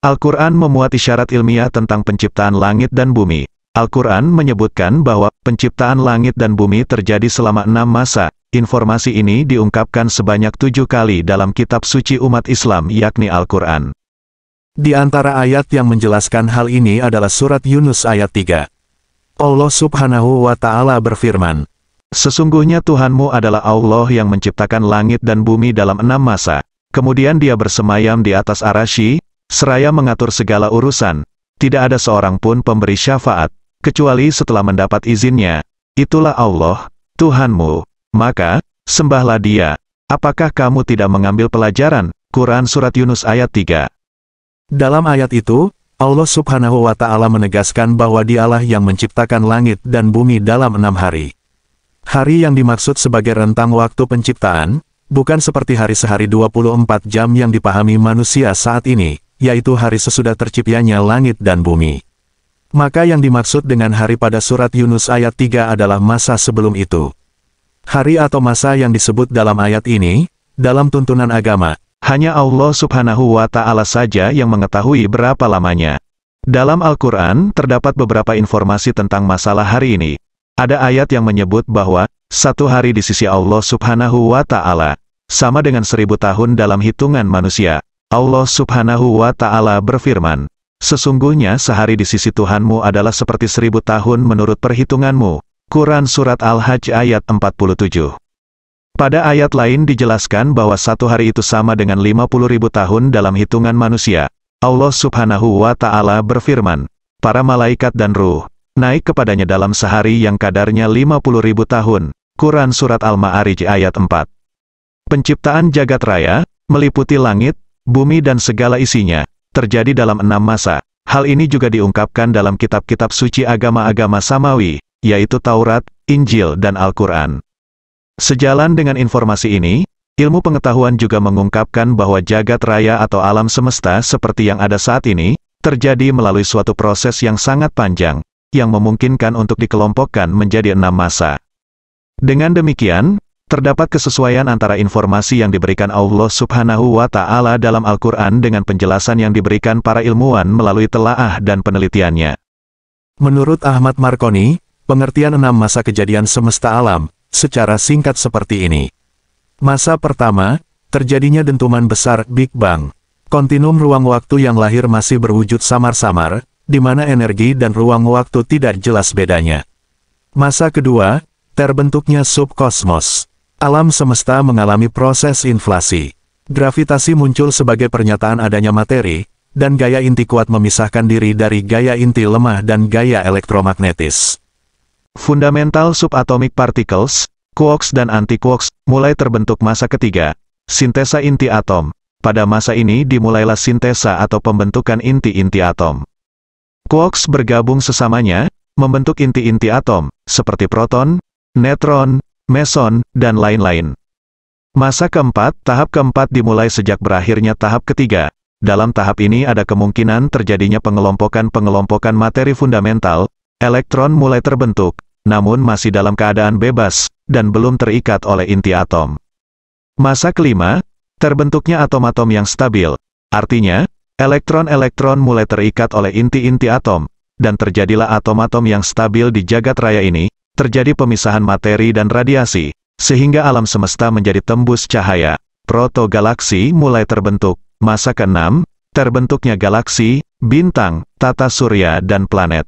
Al-Quran memuat isyarat ilmiah tentang penciptaan langit dan bumi. Al-Quran menyebutkan bahwa penciptaan langit dan bumi terjadi selama 6 masa. Informasi ini diungkapkan sebanyak 7 kali dalam kitab suci umat Islam yakni Al-Quran. Di antara ayat yang menjelaskan hal ini adalah surat Yunus ayat 3. Allah Subhanahu wa Ta'ala berfirman, "Sesungguhnya Tuhanmu adalah Allah yang menciptakan langit dan bumi dalam 6 masa. Kemudian dia bersemayam di atas arasy, seraya mengatur segala urusan. Tidak ada seorang pun pemberi syafaat, kecuali setelah mendapat izinnya. Itulah Allah, Tuhanmu. Maka, sembahlah dia. Apakah kamu tidak mengambil pelajaran?" Quran Surat Yunus ayat 3. Dalam ayat itu, Allah Subhanahu wa Ta'ala menegaskan bahwa dialah yang menciptakan langit dan bumi dalam 6 hari. Hari yang dimaksud sebagai rentang waktu penciptaan, bukan seperti hari sehari 24 jam yang dipahami manusia saat ini, yaitu hari sesudah terciptanya langit dan bumi. Maka yang dimaksud dengan hari pada surat Yunus ayat 3 adalah masa sebelum itu. Hari atau masa yang disebut dalam ayat ini, dalam tuntunan agama, hanya Allah Subhanahu wa Ta'ala saja yang mengetahui berapa lamanya. Dalam Al-Quran, terdapat beberapa informasi tentang masalah hari ini. Ada ayat yang menyebut bahwa, satu hari di sisi Allah Subhanahu wa Ta'ala, sama dengan 1000 tahun dalam hitungan manusia. Allah Subhanahu wa Ta'ala berfirman, "Sesungguhnya sehari di sisi Tuhanmu adalah seperti 1000 tahun menurut perhitunganmu." Quran Surat Al-Hajj ayat 47. Pada ayat lain dijelaskan bahwa satu hari itu sama dengan 50.000 tahun dalam hitungan manusia. Allah Subhanahu wa Ta'ala berfirman, "Para malaikat dan ruh naik kepadanya dalam sehari yang kadarnya 50.000 tahun." Quran Surat Al-Ma'arij ayat 4. Penciptaan jagat raya, meliputi langit, bumi dan segala isinya, terjadi dalam 6 masa. Hal ini juga diungkapkan dalam kitab-kitab suci agama-agama samawi, yaitu Taurat, Injil dan Al-Quran. Sejalan dengan informasi ini, ilmu pengetahuan juga mengungkapkan bahwa jagat raya atau alam semesta seperti yang ada saat ini, terjadi melalui suatu proses yang sangat panjang, yang memungkinkan untuk dikelompokkan menjadi 6 masa. Dengan demikian, terdapat kesesuaian antara informasi yang diberikan Allah Subhanahu wa Ta'ala dalam Al-Quran dengan penjelasan yang diberikan para ilmuwan melalui telaah dan penelitiannya. Menurut Ahmad Marconi, pengertian 6 masa kejadian semesta alam, secara singkat seperti ini. Masa pertama, terjadinya dentuman besar Big Bang. Kontinum ruang waktu yang lahir masih berwujud samar-samar, di mana energi dan ruang waktu tidak jelas bedanya. Masa kedua, terbentuknya subkosmos. Alam semesta mengalami proses inflasi. Gravitasi muncul sebagai pernyataan adanya materi, dan gaya inti kuat memisahkan diri dari gaya inti lemah dan gaya elektromagnetis. Fundamental subatomic particles, quarks dan anti-quarks, mulai terbentuk masa ketiga, sintesa inti atom. Pada masa ini dimulailah sintesa atau pembentukan inti-inti atom. Quarks bergabung sesamanya, membentuk inti-inti atom, seperti proton, neutron, meson, dan lain-lain. Masa keempat, tahap keempat dimulai sejak berakhirnya tahap ketiga. Dalam tahap ini ada kemungkinan terjadinya pengelompokan-pengelompokan materi fundamental. Elektron mulai terbentuk, namun masih dalam keadaan bebas, dan belum terikat oleh inti atom. Masa kelima, terbentuknya atom-atom yang stabil. Artinya, elektron-elektron mulai terikat oleh inti-inti atom, dan terjadilah atom-atom yang stabil di jagat raya ini, terjadi pemisahan materi dan radiasi, sehingga alam semesta menjadi tembus cahaya. Protogalaksi mulai terbentuk. Masa keenam, terbentuknya galaksi, bintang, tata surya dan planet.